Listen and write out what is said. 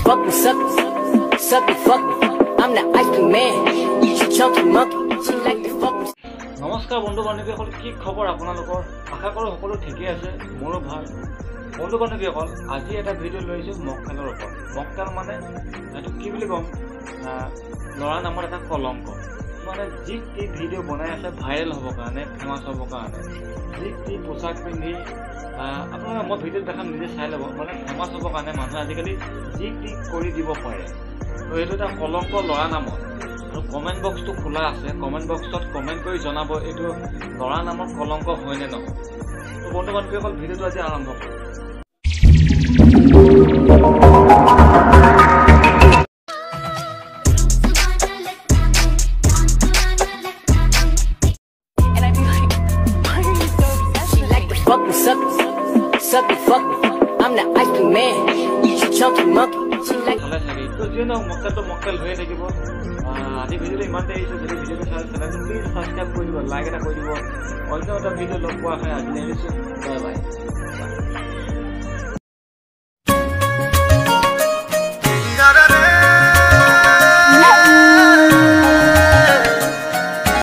fuck with suckers, suck me, fuck me. I'm the ice cream man, she chunky monkey, she like to fuck with. নমস্কাৰ বন্ধু বান্ধৱীসকল, কি খবৰ আপোনালোকৰ? আশা কৰোঁ সকলো ঠিকেই আছে, মোৰো ভাল। বন্ধু বান্ধৱীসকল, আজি এটা ভিডিঅ' লৈ আহিছোঁ মকটেলৰ ওপৰত। মকটেল মানে এইটো কি বুলি ক'ম, ল'ৰা নামৰ এটা কলংক। মানে যি টি ভিডিঅ' বনাই আছে ভাইৰেল হ'বৰ কাৰণে, ফেমাছ হ'বৰ কাৰণে, যি টি পোচাক পিন্ধি আপোনালোকে মই ভিডিঅ'ত দেখাম, নিজে চাই ল'ব। মানে ফেমাছ হ'বৰ কাৰণে মানুহে আজিকালি যি টি কৰি দিব পাৰে। তো এইটো এটা কলংক ল'ৰা নামত। আৰু কমেণ্ট বক্সটো খোলা আছে, কমেণ্ট বক্সত কমেণ্ট কৰি জনাব এইটো ল'ৰা নামৰ কলংক হয়নে নহয়। তো বন্ধু বান্ধৱীসকল, ভিডিঅ'টো আজি আৰম্ভ কৰোঁ। Fuck with suckers, suck me, fuck me. I'm the ice cream man, she chunky monkey, she like. ভালে থাকে তো যিয়ে নহওক, মকটেলটো মকটেল হৈয়ে থাকিব। আজি ভিডিঅ'টো ইমানতে আহিছোঁ। যদি ভিডিঅ'টো চাই চেনেলটো প্লিজ ছাবস্ক্ৰাইব কৰি দিব, লাইক এটা কৰি দিব। অন্য এটা ভিডিঅ' লগ পোৱা হয়। আজি আহিছোঁ, বাই বাই।